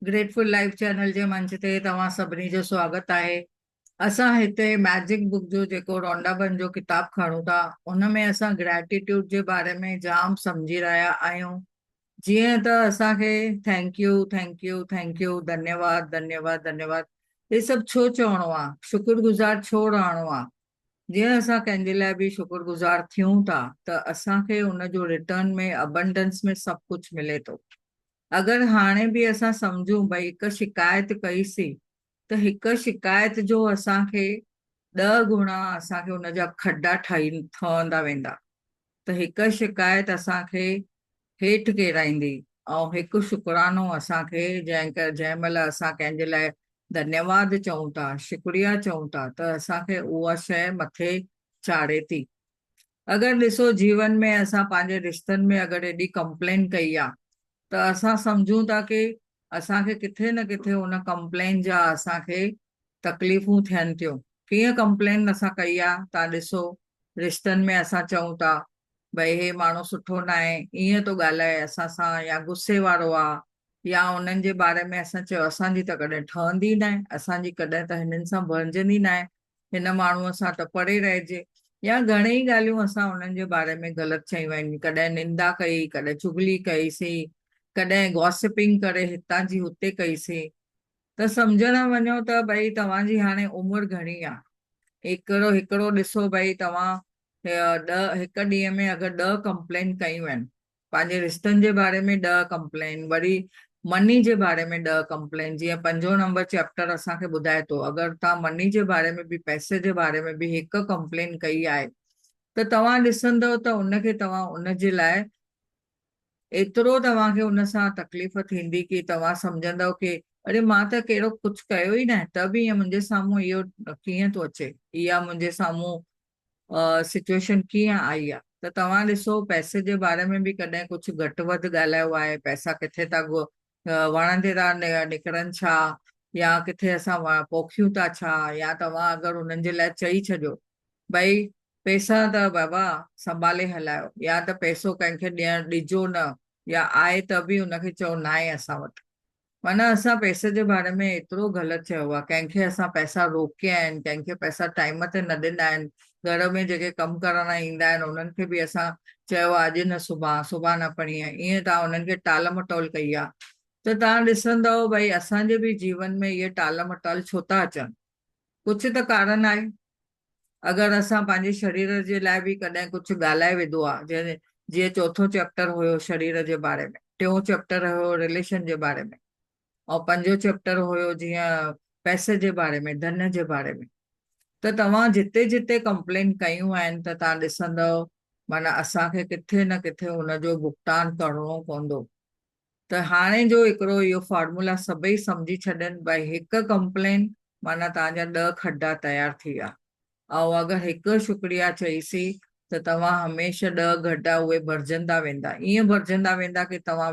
Grateful life channel जे मंच ते तव्हां सभिनी जो स्वागत आहे। असां हिते मैजिक बुक जो जेको रॉन्डाबन जो किताब खणूं था, उन में असां ग्रेटिट्यूड जे बारे में जाम सम्झी रहिया आहियूं। जीअं त असांखे thank you thank you thank U, धन्यवाद धन्यवाद धन्यवाद, हे सभु छो चवणो आहे, शुक्रगुज़ार छो रहणो आहे। जीअं असां कंहिंजे लाइ बि शुक्रगुज़ार थियूं था त असांखे उन जो रिटर्न में अबंडेंस में सभु कुझु मिले थो। अगरि हाणे बि असां सम्झूं भई हिकु शिकायत कईसीं त हिकु शिकायत जो असांखे 10 गुणा असांखे हुनजा खॾा ठहंदा वेंदा। त हिकु शिकायत असांखे हेठि किराईंदी ऐं हिकु शुकरानो असांखे जंहिं महिल असां कंहिंजे लाइ धन्यवाद चऊं था, शुक्रिया चऊं था, त असांखे उहा शइ मथे चाढ़े थी। अगरि ॾिसो जीवन में असां पंहिंजे रिश्तनि में अगरि एॾी कंप्लेन कई आहे त असां सम्झूं था की असांखे किथे न किथे हुन कंप्लेन जा असांखे तकलीफ़ूं थियनि थियूं। कीअं कंप्लेन असां कई आहे, तव्हां ॾिसो रिश्तनि में असां चऊं था भई हे माण्हू सुठो न आहे, ईअं थो ॻाल्हाए असां सां, या गुस्से वारो आहे, या उन्हनि जे बारे में असां चयो असांजी त कॾहिं ठहंदी न आहे, असांजी कॾहिं त हिननि सां बणजंदी न आहे, हिन माण्हूअ सां त परे रहिजे, या घणेई ॻाल्हियूं असां उन्हनि जे बारे में ग़लति चयूं आहिनि। कॾहिं निंदा कई, कॾहिं चुगली कईसीं, कॾहिं गॉसिपिंग करे हितां जी हुते कईसीं। त सम्झण वञो त भई तव्हांजी हाणे उमिरि घणी आहे, हिकिड़ो हिकिड़ो ॾिसो भई तव्हां हिकु ॾींहं में अगरि 10 कंप्लेन कयूं आहिनि, पंहिंजे रिश्तनि जे बारे में 10 कंप्लेन, वरी मनी जे बारे में 10 कंप्लेन। जीअं 5 नंबर चैप्टर असांखे ॿुधाए थो, अगरि तव्हां मनी जे बारे में बि, पैसे जे बारे में बि हिकु कंप्लेन कई आहे त तव्हां ॾिसंदव त उनखे तव्हां उनजे लाइ एतिरो तव्हांखे उन सां तकलीफ़ थींदी की तव्हां सम्झंदव की अरे मां त कहिड़ो कुझु कयो ई न आहे, त बि ईअं मुंहिंजे साम्हूं इहो कीअं थो अचे, इहा मुंहिंजे साम्हूं सिचुएशन कीअं आई आहे। त तव्हां ॾिसो पैसे जे बारे में बि कॾहिं कुझु घटि वधि ॻाल्हायो आहे, पैसा किथे था वण ते था निकिरनि छा, या किथे असां पोखियूं था छा, या तव्हां अगरि हुननि जे लाइ चई छॾियो भई पैसा त बाबा संभाले हलायो, या त पैसो कंहिंखे ॾिजो न, या आहे त बि हुनखे चओ न आहे असां वटि। माना असां पैसे जे बारे में एतिरो ग़लति चयो आहे, कंहिंखे असां पैसा रोकिया आहिनि, कंहिंखे पैसा टाइम ते न ॾिना आहिनि। घर में जेके कमु करण ईंदा आहिनि उन्हनि खे बि असां चयो आहे अॼु न सुभाणे न परीहं, ईअं तव्हां उन्हनि खे टाल मटोल कई आहे। त तव्हां ॾिसंदव भई असांजे बि जीवन में इहे टाल मटोल छो था अचनि, कुझु त कारण आहे। अगरि असां पंहिंजे शरीर जे लाइ बि कॾहिं कुझु ॻाल्हाए विधो आहे, जीअं चौथो चैप्टर हुयो शरीर जे बारे में, टियों चैप्टर हुयो रिलेशन जे बारे में, ऐं 5 चैप्टर हुयो जीअं पैसे जे बारे में, धन जे बारे में। त तव्हां जिते जिते कंप्लेन कयूं आहिनि त तव्हां ॾिसंदव माना असांखे किथे न किथे हुनजो भुगतान करिणो पवंदो। त हाणे जो हिकिड़ो इहो फॉर्मूला सभई सम्झी छॾनि भई हिकु कंप्लेन माना तव्हांजा 10 खॾा तयारु थी विया, ऐं अगरि हिकु शुक्रिया चईसीं त तव्हां हमेशह 10 गड्ढा उहे भरजंदा वेंदा, ईअं भरजंदा वेंदा की तव्हां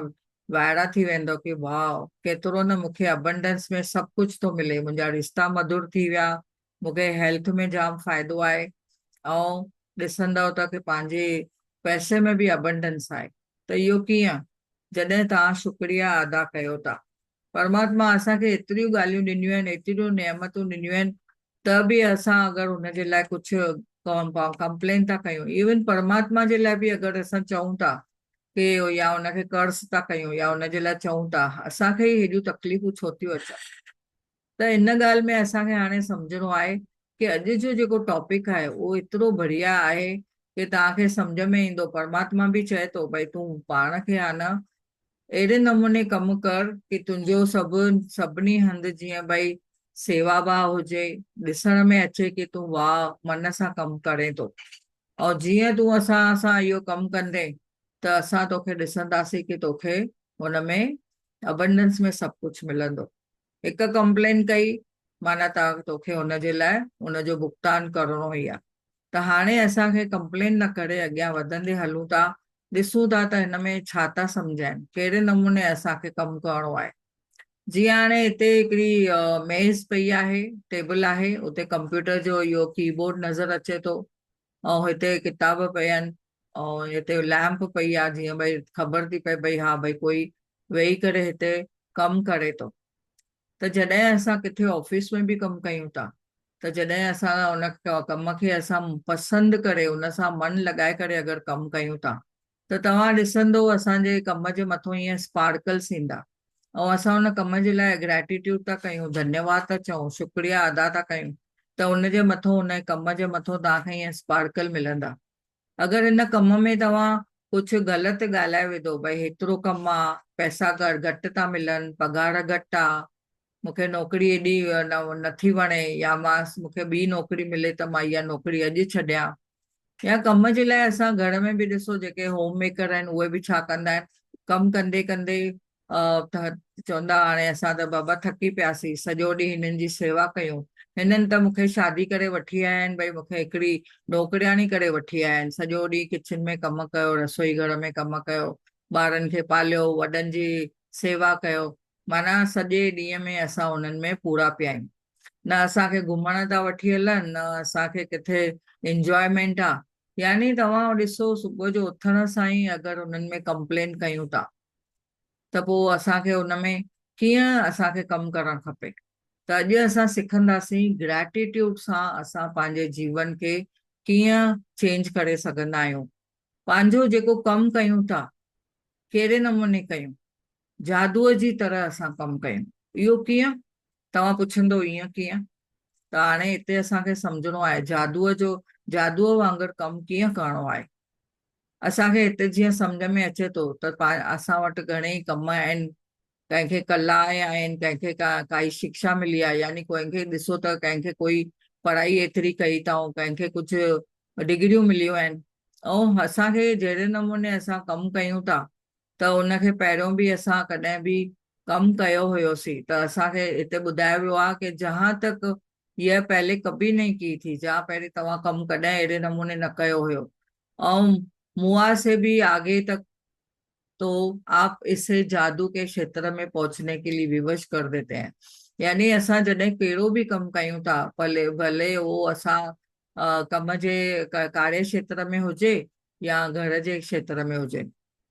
वाइड़ा थी वेंदो की वाह केतिरो न मूंखे अबंडेंस में सभु कुझु थो मिले, मुंहिंजा रिश्ता मधुर थी विया, मूंखे हेल्थ में जाम फ़ाइदो आहे, ऐं ॾिसंदव त की पंहिंजे पैसे में बि अबंडेंस आहे। त इहो कीअं, जॾहिं तव्हां शुक्रिया अदा कयो था। परमात्मा असांखे एतिरियूं ॻाल्हियूं ॾिनियूं आहिनि, एतिरियूं नेमतूं ॾिनियूं आहिनि, त बि असां अगरि हुनजे लाइ कुझु कंप्लेन था कयूं, इवन परमात्मा जे लाइ बि अगरि असां चऊं था की या हुनखे कर्ज़ था कयूं या हुनजे लाइ चऊं था, असांखे ई हेॾियूं तकलीफ़ूं छो थियूं अचनि। त इन ॻाल्हि में असांखे हाणे सम्झणो आहे की अॼु जो जेको टॉपिक आहे उहो एतिरो बढ़िया आहे की तव्हांखे सम्झ में ईंदो। परमात्मा बि चए थो भई तूं पाण खे आहे न अहिड़े नमूने कमु कर की तुंहिंजो सभिनी हंधि जीअं भई सेवा भाव हुजे, ॾिसण में अचे की तूं वाह मन सां कमु करे थो, और जीअं तूं असां सां इहो कमु कंदे त असां तोखे ॾिसंदासीं की तोखे हुनमें अबंडेंस में सभु कुझु मिलंदो। हिकु कंप्लेन कई माना तोखे हुनजे लाइ हुनजो भुगतान करिणो ई आहे। त हाणे असांखे कंप्लेन न करे अॻियां वधंदे हलूं था, ॾिसूं था त हिन में छा था सम्झाइनि, कहिड़े नमूने असांखे कमु करिणो आहे। जीअं हाणे हिते हिकिड़ी मेज़ पई आहे, टेबल आहे, उते कंप्यूटर जो इहो कीबोर्ड नज़र अचे थो, ऐं हिते किताब पिया आहिनि, ऐं हिते लैम्प पई आहे, जीअं भई ख़बर थी पए भई हा भई कोई वेही करे हिते कमु करे थो। त जॾहिं असां किथे ऑफिस में बि कमु कयूं था, त जॾहिं असां उन कम खे असां पसंदि करे उन सां मन लॻाए करे अगरि कमु कयूं था, त तव्हां ॾिसंदो असांजे कम जे मथां ईअं स्पार्कल्स ईंदा। ऐं असां हुन कम जे लाइ ग्रेटिट्यूड था कयूं, धन्यवाद था चऊं, शुक्रिया अदा था कयूं, त उनजे मथां हुन कम जे मथां तव्हांखे ईअं स्पार्कल मिलंदा। अगरि हिन कम में तव्हां कुझु ग़लति ॻाल्हाए विधो, भई हेतिरो कमु आहे, पैसा घटि था मिलनि, पघार घटि आहे, मूंखे नौकिरी एॾी नथी वणे, या मूंखे ॿी नौकिरी मिले त मां इहा नौकिरी अॼु छॾियां। या कम जे लाइ असां घर में बि ॾिसो, जेके होम मेकर आहिनि उहे बि छा कंदा आहिनि, कमु कंदे कंदे चवंदा हाणे असां त बाबा थकी पियासीं, सॼो ॾींहुं हिननि जी सेवा कयूं, हिननि त मूंखे शादी करे वठी आया आहिनि, भई मूंखे हिकिड़ी नौकिरियाणी करे वठी आया आहिनि, सॼो ॾींहुं किचन में कमु कयो, रसोई घर में कमु कयो, ॿारनि खे पालियो, वॾनि जी सेवा कयो, माना सॼे ॾींहं में असां उन्हनि में पूरा पिया आहियूं। न असांखे घुमण था वठी हलनि, न असांखे किथे इंजॉयमेंट आहे। यानी तव्हां ॾिसो, सुबुह जो उथण सां ई अगरि उन्हनि में कंप्लेन कयूं था, त पोइ असांखे उन में कीअं असांखे कमु करणु खपे। त अॼु असां सिखंदासीं ग्रेटिट्यूड सां असां पंहिंजे जीवन खे कीअं चेंज करे सघंदा आहियूं। पंहिंजो जेको कमु कयूं था, कहिड़े नमूने कयूं, जादूअ जी तरह असां कमु कयूं। इहो कीअं, तव्हां पुछंदो ईअं कीअं? त हाणे हिते असांखे सम्झणो आहे जादूअ वांगुरु कमु कीअं करणो आहे। असांखे हिते जीअं सम्झ में अचे थो त असां वटि घणेई कम आहिनि, कंहिंखे कला आहिनि, कंहिंखे काई शिक्षा मिली आहे, यानी कंहिंखे ॾिसो त कंहिंखे कोई पढ़ाई एतिरी कई अथऊं, कंहिंखे कुझु डिग्रियूं मिलियूं आहिनि। ऐं असांखे जहिड़े नमूने असां कमु कयूं था, त उनखे पहिरियों बि असां कॾहिं बि कमु कयो हुयोसीं, त असांखे हिते ॿुधायो वियो आहे कि जहां तक यह पहले कभी नहीं की थी, जहां पहिरीं तव्हां कमु कॾहिं अहिड़े नमूने न कयो हुयो, ऐं मुआ से भी आगे तक तो आप इसे जादू के क्षेत्र में पहुंचने के लिए विवश कर देते हैं। यानी असां जॾहिं कहिड़ो बि कमु कयूं था, भले भले उहो असां कम जे कार्य क्षेत्र में हुजे या घर जे क्षेत्र में हुजे,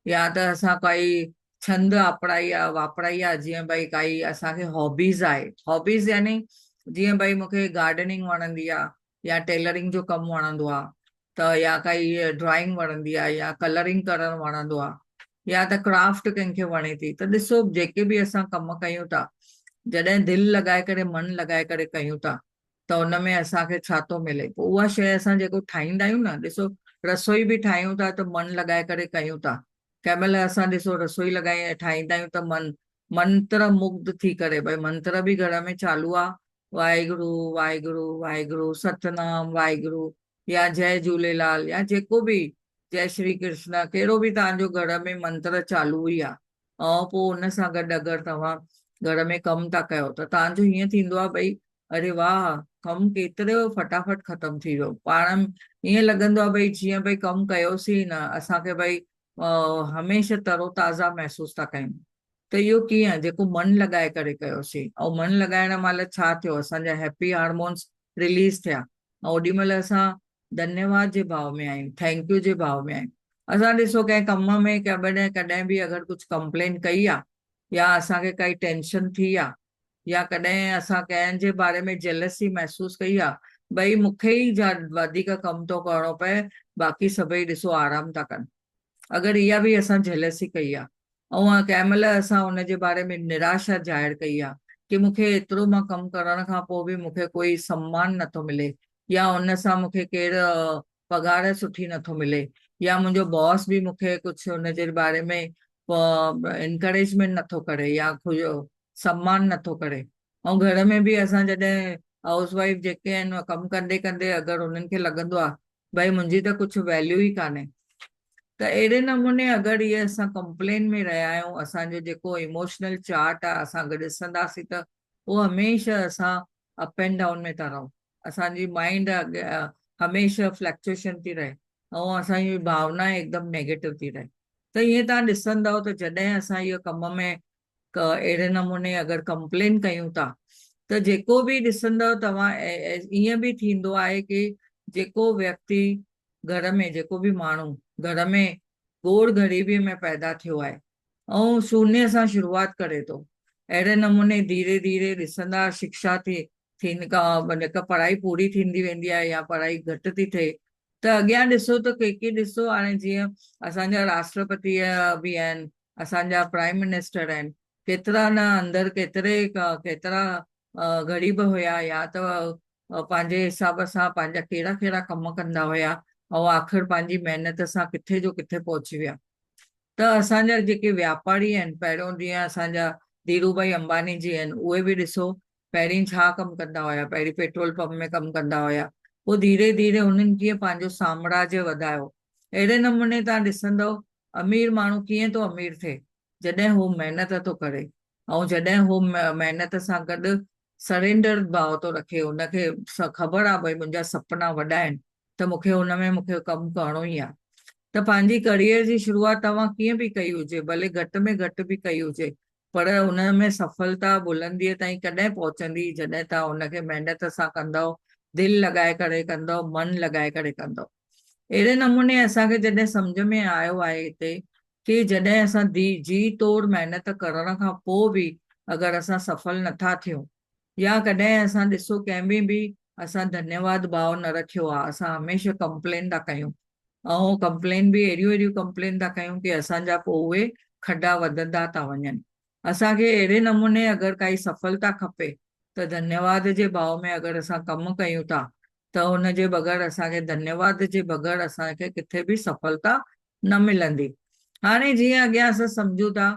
या त असां काई छंद वापराई आहे, जीअं भई काई असांखे हॉबीज़ आहे, हॉबीज़ यानी जीअं भई मूंखे गार्डनिंग वणंदी आहे, या टेलरिंग जो कमु वणंदो आहे, त या काई ड्राइंग वणंदी आहे, या कलरिंग करणु वणंदो आहे, या त क्राफ्ट कंहिंखे वणे थी। त ॾिसो, जेके बि असां कमु कयूं था, जॾहिं दिलि लॻाए करे, मन लॻाए करे कयूं था, त उन में असांखे छा थो मिले, पोइ उहा शइ असां जेको ठाहींदा आहियूं न, ॾिसो रसोई बि ठाहियूं था त मन लॻाए करे कयूं था। कंहिं महिल असां ॾिसो रसोई ठाहींदा आहियूं त मंत्र मुग्ध थी करे, भई मंत्र बि घर में चालू आहे, वाहेगुरु वाहेगुरु वाहेगुरु, सतनाम वाहेगुरु, या जय झूलेलाल, या जेको बि, जय श्री कृष्ण, कहिड़ो बि तव्हांजो घर में मंत्र चालू ई आहे। ऐं पोइ उन सां गॾु अगरि तव्हां घर में कमु था कयो, त तव्हांजो हीअं थींदो आहे, भई अरे वाह, कमु केतिरो फटाफट ख़तमु थी वियो, पाण ईअं लॻंदो आहे भई जीअं भई कमु कयोसीं न, असांखे भई हमेशह तरोताज़ा महसूस था कयूं। त इहो कीअं, जेको मन लॻाए करे कयोसीं, ऐं मन लॻाइण महिल छा थियो, असांजा हैप्पी हार्मोन्स रिलीज़ थिया, ऐं ओॾी महिल असां धन्यवाद जे भाव में आहियूं, थैंक यू जे भाव में आहियूं। असां ॾिसो, कंहिं कम में कॾहिं बि अगरि कुझु कंप्लेन कई आहे, या असांखे काई टेंशन थी आहे, या कॾहिं असां कंहिंजे बारे में जेलसी महसूस कई आहे, भई मूंखे ई वधीक कमु थो करणो पए, बाक़ी सभई ॾिसो आराम था कनि, अगरि इहा बि असां जेलसी कई आहे, ऐं कंहिं महिल असां हुनजे बारे में निराशा ज़ाहिर कई आहे, कि मूंखे एतिरो मां कमु करण खां पोइ बि मूंखे कोई सम्मान नथो मिले, या हुन सां मूंखे केरु पघार सुठी नथो मिले, या मुंहिंजो बॉस बि मूंखे कुझु हुनजे बारे में इंकरेजमेंट नथो करे, या सम्मान नथो करे। ऐं घर में बि असां जॾहिं हाउस वाइफ जेके आहिनि, कमु कंदे कंदे अगरि उन्हनि खे लॻंदो आहे भई मुंहिंजी त कुझु वैल्यू ई कान्हे, त अहिड़े नमूने अगरि इहे असां कंप्लेन में रहिया आहियूं, असांजो जेको इमोशनल चार्ट आहे, असां गॾु ॾिसंदासीं त उहो हमेशह असां अप एंड डाउन में था रहूं, असांजी माइंड हमेशह फ्लक्चुएशन थी रहे, ऐं असांजी भावना एकदमि नेगेटिव थी रहे। त ईअं तव्हां ॾिसंदव त जॾहिं असां इहो कम में अहिड़े नमूने अगरि कंप्लेन कयूं था, त जेको बि ॾिसंदव तव्हां, ईअं बि थींदो आहे कि जेको व्यक्ति घर में, जेको बि माण्हू घर में गोड़ ग़रीबीअ में पैदा थियो आहे, ऐं शून्य सां शुरूआत करे थो, अहिड़े नमूने धीरे धीरे ॾिसंदा शिक्षा थी हिकु पढ़ाई पूरी थींदी वेंदी आहे या पढ़ाई घटि थी थिए, त अॻियां ॾिसो त के ॾिसो हाणे जीअं असांजा राष्ट्रपतिअ बि आहिनि, असांजा प्राइम मिनिस्टर आहिनि, केतिरा न अंदरि केतिरा ग़रीब हुया या त पंहिंजे हिसाब सां पंहिंजा कहिड़ा कहिड़ा कम कंदा हुया, ऐं आख़िर पंहिंजी महिनत सां किथे जो किथे पहुची विया। त असांजा जेके वापारी आहिनि, पहिरियों जीअं असांजा धीरू भाई अंबानी जी आहिनि, उहे बि ॾिसो पहिरीं छा कमु कंदा हुया, पहिरीं पेट्रोल पंप में कमु कंदा हुया, पोइ धीरे धीरे हुननि कीअं पंहिंजो साम्राज्य वधायो। अहिड़े नमूने तव्हां ॾिसंदव अमीर माण्हू कीअं थो अमीर थिए, जॾहिं हू महिनत थो करे, ऐं जॾहिं हू महिनत सां गॾु सरेंडर भाव थो रखे, हुनखे ख़बर आहे भई मुंहिंजा सपना वॾा आहिनि, त मूंखे कमु करणो ई आहे। त पंहिंजी करियर जी शुरूआत तव्हां कीअं बि कई हुजे, भले घटि में घटि बि कई हुजे, पर हुन में सफलता बुलंदीअ ताईं कॾहिं पहुचंदी जॾहिं तव्हां हुनखे महिनत सां कंदव, दिलि लॻाए करे कंदव, मन लॻाए करे कंदव। अहिड़े नमूने असांखे जॾहिं सम्झ में आयो आहे हिते कि जॾहिं असां जी तोड़ महिनत करण खां पोइ बि अगरि असां सफल नथा थियूं, या कॾहिं असां ॾिसो कंहिंमें बि असां धन्यवाद भाव न रखियो आहे, असां हमेशह कंप्लेन था कयूं, ऐं कंप्लेन बि अहिड़ियूं कंप्लेन था कयूं कि असांजा पोइ उहे खॾा वधंदा था वञनि। असांखे अहिड़े नमूने अगरि काई सफलता खपे त धन्यवाद जे भाव में अगरि असां कमु कयूं था, त हुनजे बग़ैर असांखे धन्यवाद जे बग़ैर असांखे किथे बि सफलता न मिलंदी। हाणे जीअं अॻियां असां सम्झूं था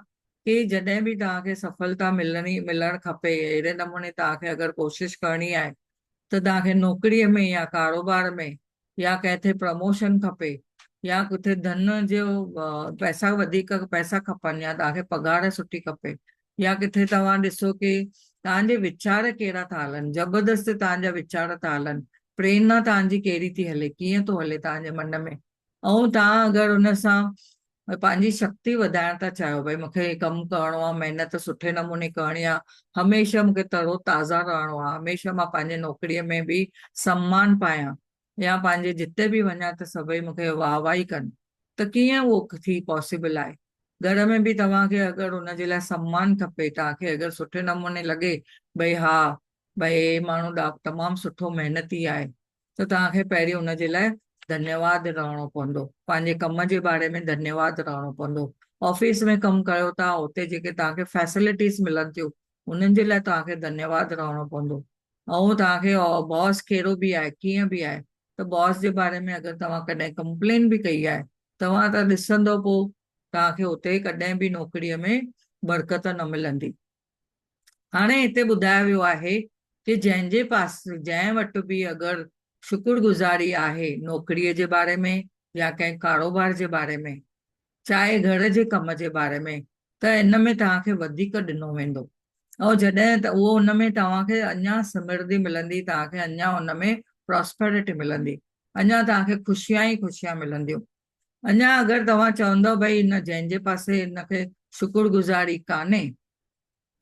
कि जॾहिं बि तव्हांखे सफलता मिलणु खपे, अहिड़े नमूने तव्हांखे अगरि कोशिशि करणी आहे त तव्हांखे नौकरीअ में या कारोबार में या किथे प्रमोशन खपे या किथे धन जो पैसा वधीक पैसा खपनि या तव्हांखे पघार सुठी खपे, या किथे तव्हां ॾिसो कि तव्हांजे वीचार कहिड़ा था हलनि, ज़बरदस्ती तव्हांजा वीचार था हलनि, प्रेरणा तव्हांजी कहिड़ी थी हले, कीअं थो हले तव्हांजे मन में, ऐं तव्हां अगरि हुन सां पंहिंजी शक्ति वधाइण था चाहियो, भई मूंखे कमु करणो आहे, महिनत सुठे नमूने करणी आहे, हमेशह मूंखे तरो ताज़ा रहणो आहे, हमेशह मां पंहिंजे नौकरीअ में बि सम्मान पायां, या पंहिंजे जिते बि वञा त सभई मूंखे वाह वाही कनि, त कीअं उहो थी पॉसिबल आहे। घर में बि तव्हांखे अगरि हुनजे लाइ सम्मान खपे, तव्हांखे अगरि सुठे नमूने लॻे भई हा भई हे माण्हू तमामु सुठो महिनती आहे, त तव्हांखे पहिरीं हुनजे लाइ धन्यवाद रहणो पवंदो, पंहिंजे कम जे बारे में धन्यवाद रहणो पवंदो। ऑफिस में कमु कयो था, हुते जेके तव्हांखे फैसिलिटीज़ मिलनि थियूं उन्हनि जे लाइ तव्हांखे धन्यवाद रहणो पवंदो। ऐं तव्हांखे बॉस कहिड़ो बि आहे, कीअं बि आहे, त बॉस जे बारे में अगरि तव्हां कॾहिं कंप्लेन बि कई आहे, तव्हां त ॾिसंदो पोइ तव्हांखे हुते कॾहिं बि नौकरीअ में बरकत न मिलंदी। हाणे हिते ॿुधायो वियो आहे कि जंहिं वटि बि अगरि शुक्रगुज़ारी आहे नौकरीअ जे बारे में या कंहिं कारोबार जे बारे में, चाहे घर जे कम जे बारे में, त इन में तव्हांखे वधीक ॾिनो वेंदो, ऐं जॾहिं त उहो हुन में तव्हांखे अञा समृद्धि मिलंदी, तव्हांखे अञा हुन में प्रॉस्पेरिटी मिलंदी, अञा तव्हांखे ख़ुशियां ई ख़ुशियां मिलंदियूं। अञा अगरि तव्हां चवंदव भई हिन जंहिंजे पासे हिनखे शुक्रगुज़ारी कान्हे,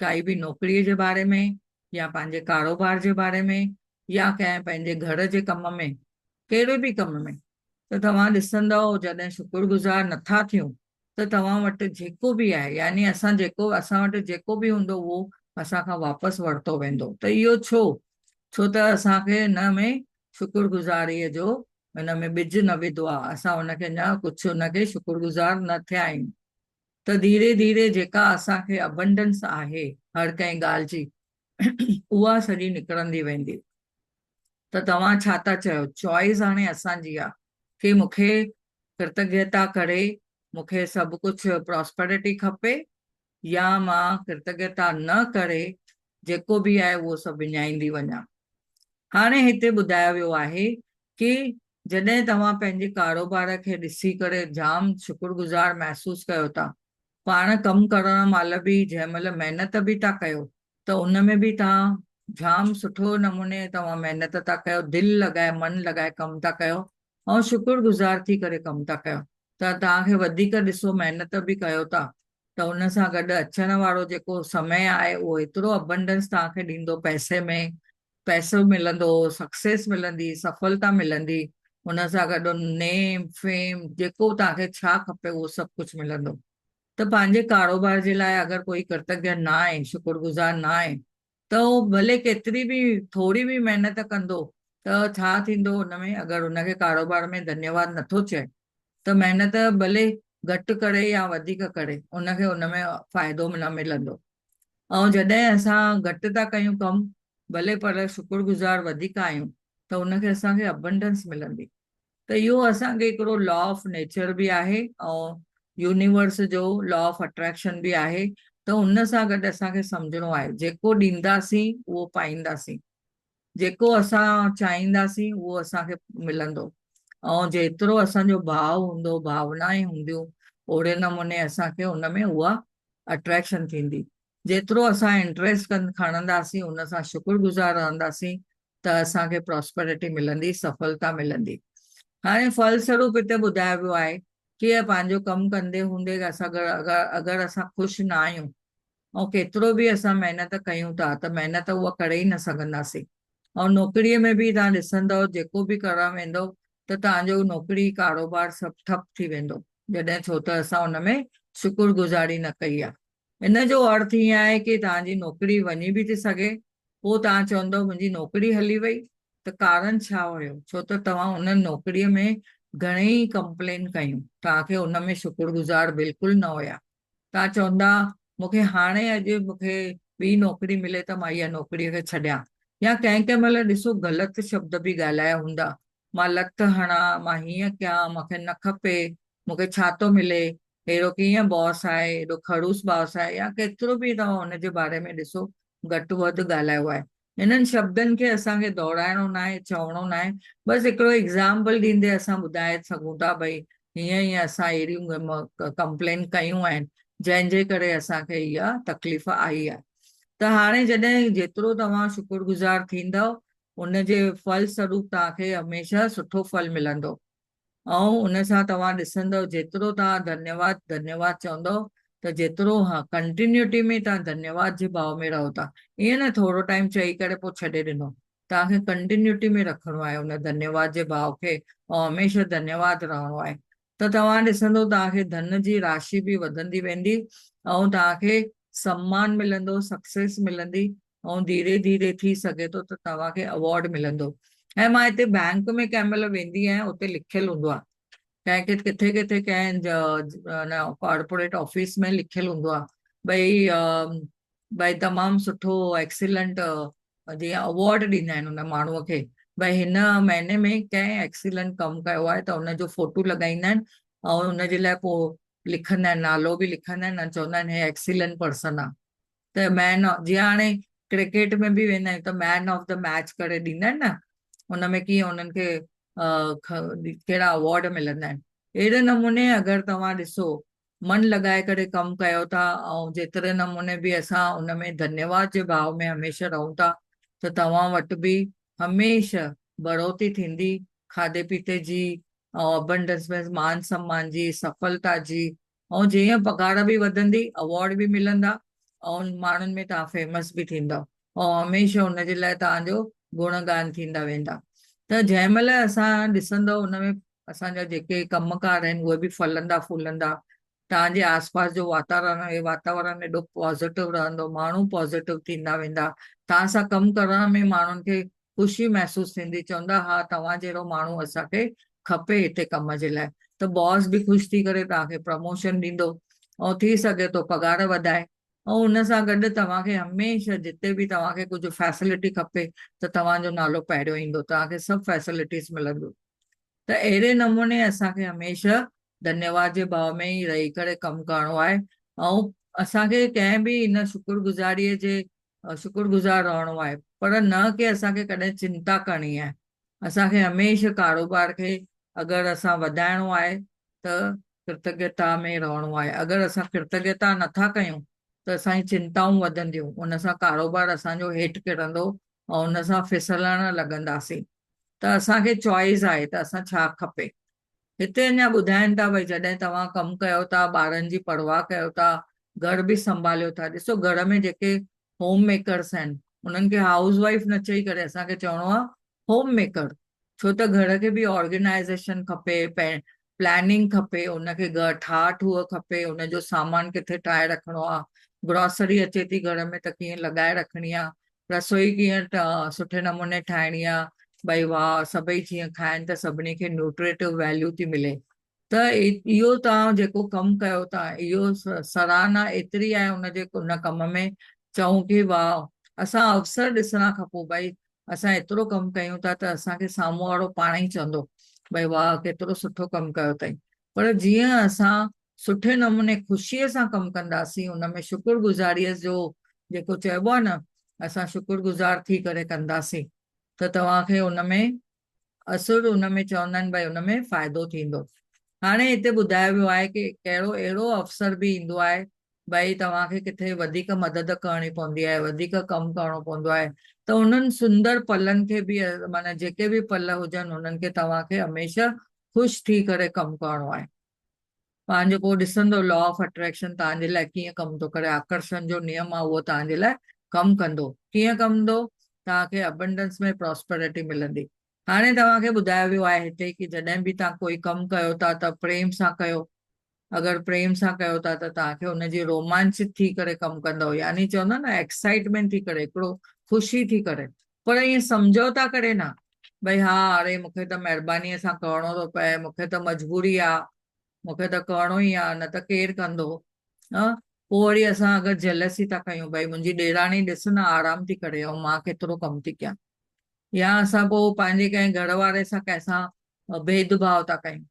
काई बि नौकरीअ जे बारे में या पंहिंजे कारोबार जे बारे में या कंहिं पंहिंजे घर जे कम में, कहिड़े बि कम में, त तव्हां ॾिसंदव जॾहिं शुक्रगुज़ार नथा थियूं त तव्हां वटि जेको बि आहे, यानी असां वटि जेको बि हूंदो उहो असांखां वापसि वरितो वेंदो। त इहो छो त असांखे हिन में शुक्रगुज़ारीअ जो हिन में ॿिज न विधो आहे, असां हुनखे अञा कुझु हुनखे शुक्रगुज़ार न थिया आहियूं। त धीरे धीरे जेका असांखे अबंडेंस आहे हर कंहिं ॻाल्हि जी उहा सॼी निकिरंदी वेंदी। त तव्हां छा था चयो, चॉइस हाणे असांजी आहे कि मूंखे कृतज्ञता करे मूंखे सभु कुझु प्रॉस्पेरिटी खपे, या मां कृतज्ञता न करे जेको बि आहे उहो सभु विञाईंदी वञा। हाणे हिते ॿुधायो वियो आहे कि जॾहिं तव्हां पंहिंजे कारोबार खे ॾिसी करे जाम शुक्रगुज़ार महसूसु कयो था, पाण कमु करण महिल बि जंहिं महिल महिनत बि था कयो त उन में बि तव्हां जाम सुठो नमूने तव्हां महिनत था कयो, दिलि लॻाए मन लॻाए कमु था कयो ऐं शुक्रगुज़ार थी करे कमु था कयो, त तव्हांखे वधीक ॾिसो महिनत बि कयो था त हुन सां गॾु अचण वारो जेको समय आहे उहो एतिरो अबंडेंस तव्हांखे ॾींदो, पैसे में पैसो मिलंदो, सक्सेस मिलंदी, सफलता मिलंदी, हुन सां गॾु नेम फेम जेको तव्हांखे छा खपे उहो सभु कुझु मिलंदो। त पंहिंजे कारोबार जे लाइ अगरि कोई कृतज्ञ न आहे, शुक्रगुज़ार न आहे, त उहो भले केतिरी बि थोरी बि महिनत कंदो, त छा थींदो हुनमें, अगरि हुनखे कारोबार में धन्यवाद नथो चए, त महिनत भले घटि करे या वधीक करे उनखे हुनमें फ़ाइदो न मिलंदो। ऐं जॾहिं असां घटि था कयूं कमु, भले पर शुक्रगुज़ार वधीक आहियूं, त हुनखे असांखे अबंडेंस मिलंदी। त इहो असांखे हिकिड़ो लॉ ऑफ नेचर बि आहे ऐं यूनिवर्स जो लॉ ऑफ अट्रैक्शन बि आहे। त हुन सां गॾु असांखे सम्झणो आहे, जेको ॾींदासीं उहो पाईंदासीं, जेको असां चाहींदासीं उहो असांखे मिलंदो। ऐं जेतिरो असांजो भाव हूंदो, भावनाएं हूंदियूं, ओड़े नमूने असांखे हुनमें उहा अट्रैक्शन थींदी। जेतिरो असां इंट्रस्ट खणंदासीं, हुन सां शुक्रगुज़ार रहंदासीं, त असांखे प्रॉस्पेरिटी मिलंदी, सफलता मिलंदी। हाणे फलस्वरूप हिते ॿुधायो वियो आहे कि पंहिंजो कमु कंदे हूंदे असां अगरि असां ख़ुशि न आहियूं, ऐं केतिरो बि असां महिनत कयूं था, त महिनत उहा करे ई न सघंदासीं। ऐं नौकरीअ में बि तव्हां ॾिसंदव, जेको बि करणु वेंदो, त तव्हांजो नौकरी कारोबार सभु ठप थी वेंदो, जॾहिं छो त असां हुनमें शुक्रगुज़ारी न कई आहे। इन जो अर्थ ईअं आहे कि तव्हांजी नौकरी वञी बि थी सघे, पोइ तव्हां चवंदव मुंहिंजी नौकरी हली वई, त कारण छा हुयो? छो त तव्हां हुन नौकरीअ में घणेई कंप्लेन कयूं, तव्हांखे हुन में शुक्रगुज़ार बिल्कुलु न हुया। तव्हां चवंदा मूंखे हाणे अॼु मूंखे ॿी नौकरी मिले त मां इहा नौकरीअ खे छॾियां, या कंहिं कंहिं महिल ॾिसो ग़लति शब्द बि ॻाल्हाया हूंदा, मां लत हणां, मां हीअं कयां, मूंखे न खपे, मूंखे छा थो मिले, अहिड़ो कीअं बॉस आहे, एॾो खड़ूस बॉस आहे, या केतिरो बि तव्हां हुनजे बारे में ॾिसो घटि वधि ॻाल्हायो आहे। हिननि शब्दनि खे असांखे दोहराइणो न आहे, चवणो न आहे, बसि हिकिड़ो एग्ज़ाम्पल ॾींदे असां ॿुधाए सघूं था भई हीअं हीअं असां अहिड़ियूं कंप्लेन कयूं आहिनि, जंहिंजे करे असांखे इहा तकलीफ़ आई आहे। त हाणे जॾहिं जेतिरो तव्हां शुक्रगुज़ार थींदव, उनजे फलस्वरूप तव्हांखे हमेशह सुठो फल मिलंदो। ऐं उन सां तव्हां ॾिसंदव, जेतिरो तव्हां धन्यवाद धन्यवाद चवंदव, त जेतिरो हा कंटिन्यूटी में तव्हां धन्यवाद जे भाव में रहो था, ईअं न थोरो टाइम चई करे पोइ छॾे ॾिनो, तव्हांखे कंटिन्यूटी में रखिणो आहे उन धन्यवाद जे भाव खे, ऐं हमेशह धन्यवाद रहणो आहे। त तव्हां ॾिसंदो तव्हांखे धन जी राशि बि वधंदी वेंदी, ऐं तव्हांखे सम्मान मिलंदो, सक्सेस मिलंदी, ऐं धीरे धीरे थी सघे थो त तव्हांखे अवॉर्ड मिलंदो। ऐं मां हिते बैंक में कंहिं महिल वेंदी आहियां, उते लिखियलु हूंदो आहे, कंहिंखे किथे किथे कंहिं कॉर्पोरेट ऑफिस में लिखियलु हूंदो आहे भई भई तमामु सुठो एक्सीलेंट, जीअं अवॉर्ड ॾींदा आहिनि हुन माण्हूअ खे, भई हिन महीने में कंहिं एक्सीलेंट कमु कयो आहे, त हुनजो फोटो लॻाईंदा आहिनि, ऐं हुनजे लाइ पोइ लिखंदा आहिनि, नालो बि लिखंदा आहिनि, ऐं चवंदा आहिनि हे एक्सीलेंट पर्सन आहे। त जीअं हाणे क्रिकेट में बि वेंदा आहियूं, त मैन ऑफ द मैच करे ॾींदा आहिनि न, हुनमें कीअं हुननि खे कहिड़ा अवॉर्ड मिलंदा आहिनि। अहिड़े नमूने अगरि तव्हां ॾिसो मन लॻाए करे कमु कयो था, ऐं जेतिरे नमूने बि असां हुनमें धन्यवाद जे भाव में हमेशह रहूं था, त तव्हां वटि बि हमेशह बढ़ोतरी थींदी, खाधे पीते जी, ऐं अबंडेंस में मान सम्मान जी, सफलता जी, ऐं जीअं पघार बि वधंदी, अवॉर्ड बि मिलंदा, ऐं माण्हुनि में तव्हां फेमस बि थींदव, ऐं हमेशह हुनजे लाइ तव्हांजो गुणगान थींदा वेंदा। त जंहिं महिल असां ॾिसंदव हुनमें असांजा जेके कमकार आहिनि उहे बि फलंदा फूलंदा, तव्हांजे आसपास जो वातावरण एॾो पॉज़िटिव रहंदो, माण्हू पॉज़िटिव थींदा वेंदा, तव्हां सां कमु करण में माण्हुनि खे ख़ुशी महसूसु थींदी, चवंदा हा तव्हां जहिड़ो माण्हू असांखे खपे हिते कम जे लाइ। त बॉस बि ख़ुशि थी करे तव्हांखे प्रमोशन ॾींदो, ऐं थी सघे थो पघार वधाए, ऐं हुन सां गॾु तव्हांखे हमेशह जिते बि तव्हांखे कुझु फैसिलिटी खपे, त तव्हांजो नालो पहिरियों ईंदो, तव्हांखे सभु फैसिलिटीज़ मिलंदियूं। त अहिड़े नमूने असांखे हमेशह धन्यवाद जे भाव में ई रही करे कमु करणो आहे, ऐं असांखे कंहिं बि हिन शुक्रगुज़ारीअ जे शुक्रगुज़ार रहणो आहे, पर न कि असांखे कॾहिं चिंता करणी आहे। असांखे हमेशह कारोबार खे अगरि असां वधाइणो आहे, त कृतज्ञता में रहणो आहे। अगरि असां कृतज्ञता नथा कयूं, त असांजी चिंताऊं वधंदियूं, उन सां कारोबार असांजो हेठि किरंदो, ऐं उन सां फिसलण लॻंदासीं। त असांखे चॉइस आहे त असां छा खपे। हिते अञा ॿुधाइनि था भई जॾहिं तव्हां कमु कयो था, ॿारनि जी परवाह कयो था, घर बि संभालियो था, ॾिसो घर में जेके होम मेकर्स आहिनि, उन्हनि खे हाउस वाइफ न चई करे असांखे चवणो आहे होम मेकर, छो त घर खे बि ऑर्गेनाइज़ेशन खपे, प्लानिंग खपे, उनखे ठाठ हूअ खपे, उनजो सामान किथे ठाहे रखिणो आहे, ग्रोसरी अचे थी घर में त कीअं लॻाए रखणी आहे, रसोई कीअं सुठे नमूने ठाहिणी आहे, भई वाह सभई जीअं खाइनि त सभिनी खे न्यूट्रिटिव वैल्यू थी मिले। त इहो तव्हां जेको कमु कयो था, इहो सराहना एतिरी आहे उनजे उन कम में, चऊं की वाह असां अवसर ॾिसणा खपो, भई असां एतिरो कमु कयूं था त असांखे साम्हूं वारो पाण ई चवंदो भई वाह केतिरो सुठो कमु कयो अथई। पर जीअं असां सुठे नमूने ख़ुशीअ सां कमु कंदासीं, उनमें शुक्रगुज़ारीअ जो जेको चइबो आहे न, असां शुक्रगुज़ार थी करे कंदासीं त तव्हांखे उनमें असुर उनमें चवंदा आहिनि भई उनमें फ़ाइदो थींदो। हाणे हिते ॿुधायो वियो आहे की कहिड़ो अहिड़ो अवसर बि ईंदो आहे, भई तव्हांखे किथे वधीक मदद करणी पवंदी आहे, वधीक कमु करणो पवंदो आहे, त उन्हनि सुंदर पलनि खे बि माना जेके बि पल हुजनि उन्हनि खे तव्हांखे हमेशह ख़ुशि थी करे कमु करणो आहे। पंहिंजो पोइ ॾिसंदो लॉ ऑफ अट्रैक्शन तव्हांजे लाइ कीअं कमु थो करे, आकर्षण जो नियम आहे उहो तव्हांजे लाइ कमु कंदो, कीअं कंदो, तव्हांखे अबंडेंस में प्रॉस्पेरिटी मिलंदी। हाणे तव्हांखे ॿुधायो वियो आहे हिते की जॾहिं बि तव्हां कोई कमु कयो था त प्रेम सां कयो, अगरि प्रेम सां कयो था त तव्हांखे हुनजी रोमांचित थी करे कमु कंदव, यानी चवंदा न एक्साइटमेंट थी करे, हिकिड़ो ख़ुशी थी करे, पर ईअं समझौता करे न, भई हा अरे मूंखे त महिरबानीअ सां करिणो थो पए, मूंखे त मजबूरी आहे, मूंखे त करिणो ई आहे, न त केरु कंदो। हा, पोइ वरी असां अगरि जेलसी था कयूं, भई मुंहिंजी ॾेराणी ॾिस न आराम थी करे ऐं मां केतिरो कमु थी कयां, या असां पोइ पंहिंजे कंहिं घर वारे सां कंहिंसां भेदभाव था कयूं,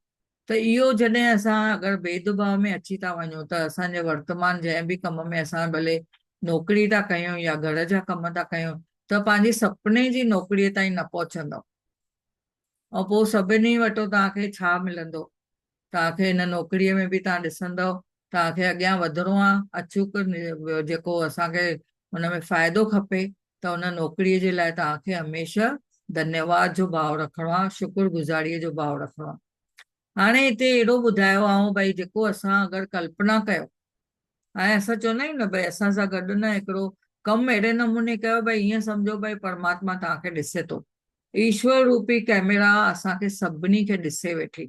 त इहो जॾहिं असां अगरि भेदभाव में अची था वञूं त असांजे वर्तमान जंहिं बि कम में असां भले नौकिरी था कयूं या घर जा कम था कयूं, त पंहिंजी सपने जी नौकिरीअ ताईं न पहुचंदव। ऐं पोइ सभिनी वटि तव्हांखे छा मिलंदो, तव्हांखे हिन नौकिरीअ में बि तव्हां ॾिसंदव तव्हांखे अॻियां वधिणो आहे, अचूक जेको असांखे हुनमें फ़ाइदो खपे, त हुन नौकिरीअ जे लाइ तव्हांखे हमेशह धन्यवाद जो भाव रखिणो आहे, शुक्रगुज़ारीअ जो भाव रखिणो आहे। हाणे हिते अहिड़ो ॿुधायो आहे भई जेको असां अगरि कल्पना कयो, ऐं असां चवंदा आहियूं न भई असां सां गॾु न हिकिड़ो कमु अहिड़े नमूने कयो भई ईअं सम्झो भई परमात्मा तव्हांखे ॾिसे थो, ईश्वर रूपी कैमरा असांखे सभिनी खे ॾिसे वेठी,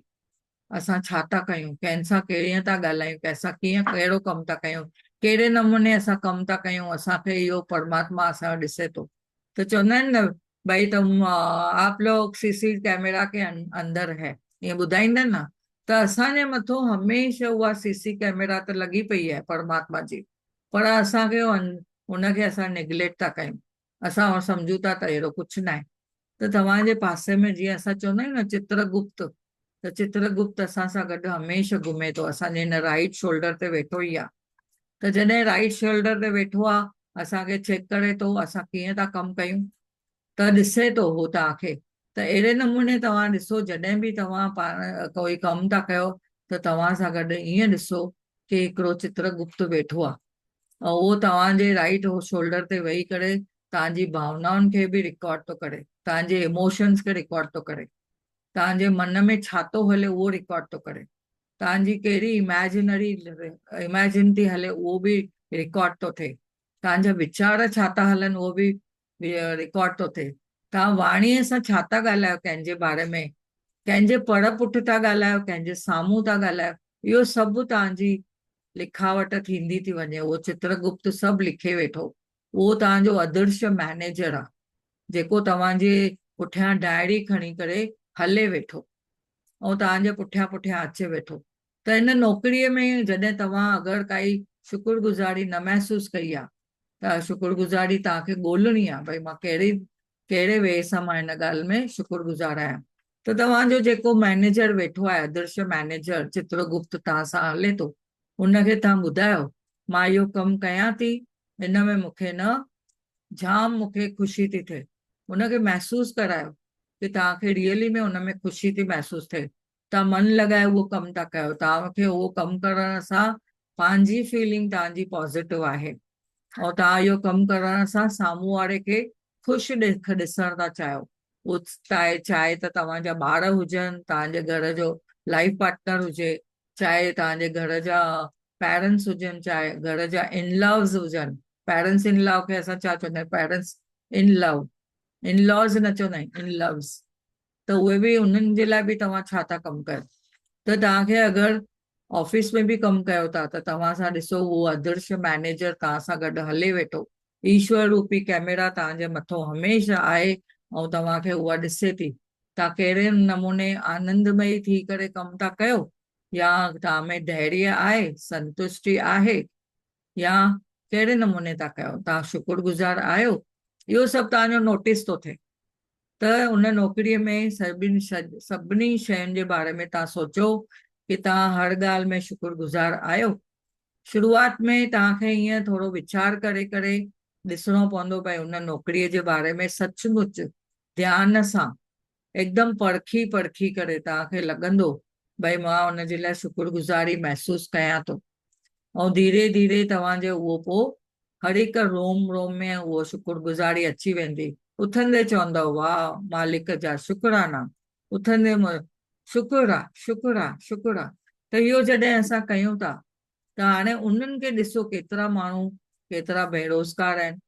असां छा था कयूं, कंहिंसां कीअं था ॻाल्हायूं, कंहिंसां कीअं कहिड़ो कमु था कयूं, कहिड़े नमूने असां कमु था कयूं, असांखे इहो परमात्मा असां ॾिसे थो। त चवंदा आहिनि न भई आप लोग सीसी कैमरा के अंदर है, ईअं ॿुधाईंदा आहिनि न, त असांजे मथां हमेशह उहा सीसी कैमरा त लॻी पई आहे परमात्मा जी, पर असांखे हुनखे असां निगलेक्ट था कयूं, असां सम्झूं था त अहिड़ो कुझु न आहे। त तव्हांजे पासे में जीअं असां चवंदा आहियूं न चित्रगुप्त, त चित्रगुप्त असां सां गॾु हमेशह घुमे थो, असांजे हिन राइट शोल्डर ते वेठो ई आहे। त जॾहिं राइट शोल्डर ते वेठो आहे असांखे चेक करे थो असां कीअं था कमु कयूं, त ॾिसे थो उहो तव्हांखे। त अहिड़े नमूने तव्हां ॾिसो जॾहिं बि तव्हां पाण कोई कमु था कयो त तव्हां सां गॾु ईअं ॾिसो की हिकिड़ो चित्रगुप्त वेठो आहे, ऐं उहो तव्हांजे राइट शोल्डर ते वेही करे तव्हांजी भावनाउनि खे बि रिकॉर्ड थो करे, तव्हांजे इमोशन्स खे रिकॉर्ड थो करे, तव्हांजे मन में छा थो हले उहो रिकॉर्ड थो करे, तव्हांजी कहिड़ी इमेजिन थी हले उहो बि रिकॉर्ड थो थिए, तव्हांजा वीचार छा था हलनि उहो बि रिकॉर्ड थो थिए, तव्हां वाणीअ सां छा था ॻाल्हायो कंहिंजे बारे में, कंहिंजे पर पुठ था ॻाल्हायो, कंहिंजे साम्हूं था ॻाल्हायो, इहो सभु तव्हांजी लिखावट थींदी थी वञे, उहो चित्रगुप्त सभु लिखे वेठो, उहो तव्हांजो अदृश्य मैनेजर आहे जेको तव्हांजे पुठियां डायरी खणी करे हले वेठो ऐं तव्हांजे पुठियां पुठियां अचे वेठो। त हिन नौकिरीअ में जॾहिं तव्हां अगरि काई शुक्रगुज़ारी न महसूसु कई आहे त शुक्रगुज़ारी तव्हांखे ॻोल्हणी आहे, भई मां कहिड़े वे सां मां हिन ॻाल्हि में शुक्रगुज़ार आहियां। त तव्हांजो जेको मैनेजर वेठो आहे, अदृश्य मैनेजर चित्रगुप्त तव्हां सां हले थो, उनखे तव्हां ॿुधायो मां इहो कमु कयां थी, हिन में मूंखे न जाम मूंखे ख़ुशी थी थिए, हुनखे महसूसु करायो की तव्हांखे रियली में हुन में ख़ुशी थी महसूसु थिए, तव्हां मन लॻाए उहो कमु था कयो, तव्हांखे उहो कमु करण सां पंहिंजी फीलिंग तव्हांजी पॉज़िटिव आहे, ऐं तव्हां इहो कमु करण सां साम्हूं वारे खे ख़ुशि ॾिसण था चाहियो, उहो चाहे त तव्हांजा ॿार हुजनि, तव्हांजे घर जो लाइफ पार्टनर हुजे, चाहे तव्हांजे घर जा पेरेंट्स हुजनि, चाहे घर जा इन लॉज़ हुजनि, पेरेंट्स इन लॉ खे असां छा चवंदा आहियूं, parents in love, in laws न चवंदा आहियूं, इन लव्स, त उहे बि उन्हनि जे लाइ बि तव्हां छा था कमु कयो, त तव्हांखे अगरि ऑफिस में बि कमु कयो था त तव्हां सां ॾिसो उहो आदर्श मैनेजर तव्हां सां गॾु हले वेठो, ईश्वर रूपी कैमरा तव्हांजे मथां हमेशह आहे ऐं तव्हांखे उहा ॾिसे थी। तव्हां कहिड़े नमूने आनंदमयी थी करे कमु था कयो, या तव्हां में धैर्य आहे, संतुष्टि आहे, या कहिड़े नमूने था कयो, तव्हां शुक्रगुज़ार आहियो, इहो सभु तव्हांजो नोटिस थो थिए। त उन नौकिरीअ में सभिनी शयुनि जे बारे में तव्हां सोचो कि तव्हां हर ॻाल्हि में शुक्रगुज़ार आहियो। शुरूआत में तव्हांखे ईअं थोरो वीचार करे करे ॾिसणो पवंदो भई उन नौकिरीअ जे बारे में सचमुच ध्यान सां एकदमि परखी परखी करे तव्हांखे लॻंदो भई मां हुनजे लाइ शुक्रगुज़ारी महसूसु कयां थो। ऐं धीरे धीरे तव्हांजे उहो पोइ हर हिकु रोम रोम में उहो शुक्रगुज़ारी अची वेंदी। उथंदे चवंदव वाह मालिक जा शुकराना, उथंदे शुकुर आहे शुकुर आहे शुकुर आहे। त इहो जॾहिं असां कयूं था त हाणे उन्हनि खे ॾिसो केतिरा माण्हू केतिरा बेरोज़गार आहिनि,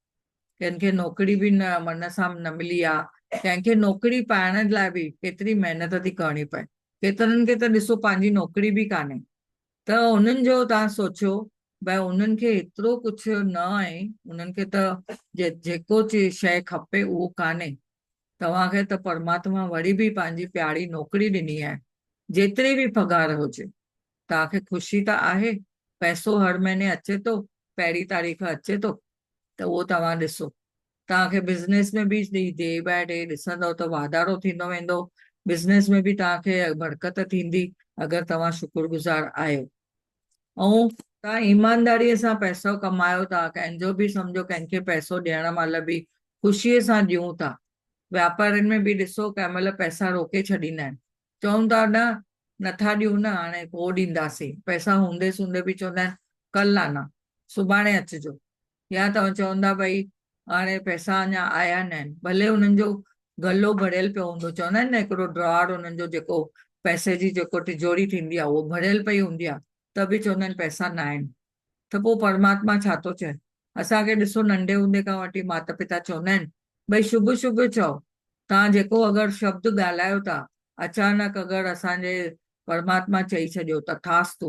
कंहिंखे नौकिरी बि न मन सां न मिली आहे, कंहिंखे नौकिरी पाइण लाइ बि केतिरी महिनत थी करणी पए, केतिरनि खे त ॾिसो पंहिंजी नौकिरी बि कान्हे। त उन्हनि जो तव्हां सोचियो भई उन्हनि खे एतिरो कुझु न आहे, उन्हनि खे त जेको शइ खपे उहो कान्हे। तव्हांखे त परमात्मा वरी बि पंहिंजी प्यारी नौकिरी ॾिनी आहे, जेतिरी बि पघार हुजे तव्हांखे ख़ुशी त आहे, पैसो हर महीने अचे थो, पहिरीं तारीख़ अचे थो, त उहो तव्हां ॾिसो। तव्हांखे बिज़नेस में बि डे बाय डे ॾिसंदव त वाधारो थींदो वेंदो, बिज़नेस में बि तव्हांखे बरकत थींदी अगरि तव्हां शुक्रगुज़ार आहियो। ऐं तव्हां ईमानदारीअ सां पैसो कमायो था, कंहिंजो बि सम्झो कंहिंखे पैसो ॾियण महिल बि ख़ुशीअ सां ॾियूं था। वापारियुनि में बि ॾिसो कंहिं महिल पैसा रोके छॾींदा आहिनि, चवनि था न नथा ॾियूं न हाणे पोइ ॾींदासीं, पैसा हूंदे सूंदे बि चवंदा आहिनि कल्ह आना, सुभाणे अचिजो, या तव्हां चवंदा भई हाणे पैसा अञा आया न आहिनि, भले हुननि जो गलो भरियल पियो हूंदो, चवंदा आहिनि न हिकिड़ो ड्रॉर हुननि जो जेको पैसे जी जेको तिजोरी थींदी आहे उहो भरियल पई हूंदी आहे, त बि चवंदा आहिनि पैसा न आहिनि। त पोइ परमात्मा छा थो चए? असांखे ॾिसो नंढे हूंदे खां वठी माता पिता चवंदा आहिनि भई शुभ शुभ चओ, तव्हां जेको अगरि शब्द ॻाल्हायो था अचानक अगरि असांजे परमात्मा चई छॾियो तथास्तु,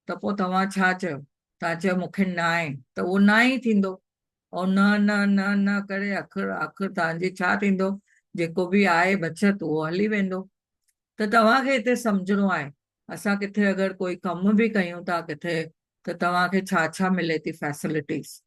त पोइ तव्हां छा चयो? तव्हां चयो मूंखे न आहे, त उहो न ई थींदो। ऐं न न न न करे आख़िर आख़िर तव्हांजी छा थींदो? जेको बि आहे बचत उहो हली वेंदो। त तव्हांखे हिते सम्झणो आहे, असां किथे अगरि कोई कम बि कयूं था किथे, त तव्हांखे छा छा मिले थी फैसिलिटीज़,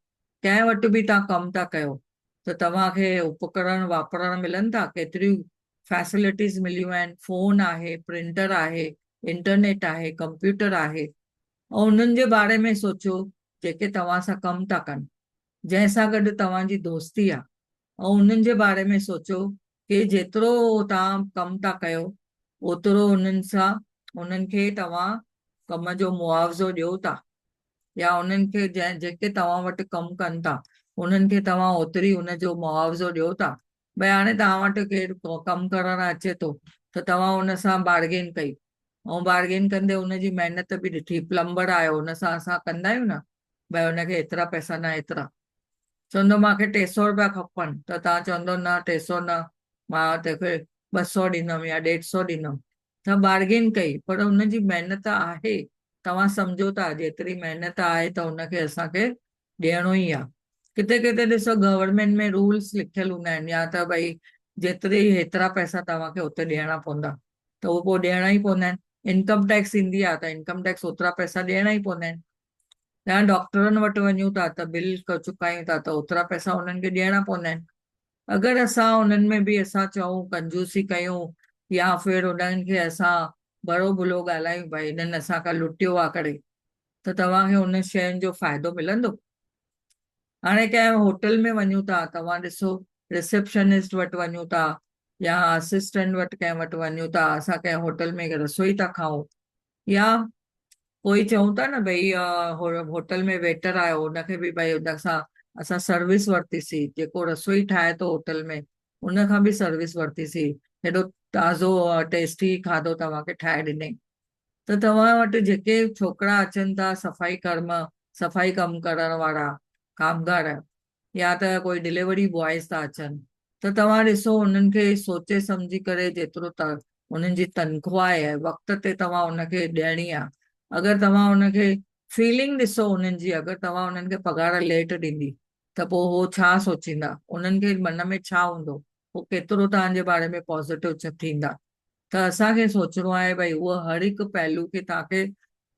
कंहिं वटि बि तव्हां कमु था कयो त तव्हांखे उपकरण वापरण मिलनि था, केतिरियूं फैसिलिटीज़ मिलियूं आहिनि, फोन आहे, प्रिंटर आहे, इंटरनेट आहे, कंप्यूटर आहे। ऐं उन्हनि जे बारे में सोचो जेके तव्हां सां कमु था कनि, जंहिंसां गॾु तव्हांजी दोस्ती आहे, ऐं उन्हनि जे बारे में सोचो कि जेतिरो तव्हां कमु था कयो ओतिरो उन्हनि सां उन्हनि खे तव्हां कम जो मुआवज़ो ॾियो था, या उन्हनि खे जेके तव्हां वटि कमु कनि था उन्हनि खे तव्हां ओतिरी उनजो मुआवज़ो ॾियो था। भई हाणे तव्हां वटि केरु कमु करणु अचे थो त तव्हां उन सां बार्गेन कई, ऐं बार्गेन कंदे उनजी महिनत बि ॾिठी, प्लम्बर आयो हुन सां असां कंदा आहियूं न भई हुनखे एतिरा पैसा न एतिरा, चवंदो मूंखे 300 रुपया खपनि, त तव्हां चवंदो न 300 न, मां तोखे 200 ॾींदुमि या 150 ॾींदुमि। त बार्गेन कई, पर हुनजी महिनत आहे, तव्हां सम्झो था जेतिरी महिनत आहे त हुनखे असांखे ॾियणो ई आहे। किथे किथे ॾिसो गवर्नमेंट में रूल्स लिखियल हूंदा आहिनि, या त भई जेतिरी हेतिरा पैसा तव्हांखे हुते ॾियणा पवंदा, त उहो पोइ ॾियणा ई पवंदा आहिनि। इनकम टैक्स ईंदी आहे त इनकम टैक्स ओतिरा पैसा ॾियणा ई पवंदा आहिनि। या डॉक्टरनि वटि वञूं था त बिल चुकायूं था त ओतिरा पैसा उन्हनि खे ॾियणा पवंदा आहिनि। अगरि असां उन्हनि में बि असां चऊं कंजूसी कयूं, या फिर उन्हनि खे असां भलो बुरो ॻाल्हायूं भई हिननि असांखां लुटियो आहे करे, त तव्हांखे हुन शयुनि जो फ़ाइदो मिलंदो? हाणे कंहिं होटल में वञूं था, तव्हां ॾिसो रिसेप्शनिस्ट वटि वञूं था या असिस्टेंट वटि कंहिं वटि वञूं था, असां कंहिं होटल में रसोई था खाऊं, या कोई चऊं था न भई होटल में वेटर आयो हुनखे बि भई हुन सां असां सर्विस वरितीसीं, जेको रसोई ठाहे थो होटल में उन खां बि सर्विस वरितीसीं, हेॾो ताज़ो टेस्टी खाधो तव्हांखे ठाहे ॾिनई। त तव्हां वटि जेके छोकिरा अचनि था सफ़ाई कमु करण वारा कामगार, या त कोई डिलीवरी बॉयज़ था अचनि, त तव्हां ॾिसो उन्हनि खे सोचे सम्झी करे जेतिरो उन्हनि जी तनख़्वाह आहे, वक़्त ते तव्हां उनखे ॾियणी आहे। अगरि तव्हां उनखे फीलिंग ॾिसो उन्हनि जी, अगरि तव्हां उन्हनि खे पघार लेट ॾींदी त पोइ हो छा सोचींदा, उन्हनि खे मन में छा हूंदो, पोइ केतिरो तव्हांजे बारे में पॉज़िटिव थींदा। त असांखे सोचणो आहे भई उहो हर हिकु पहलू खे तव्हांखे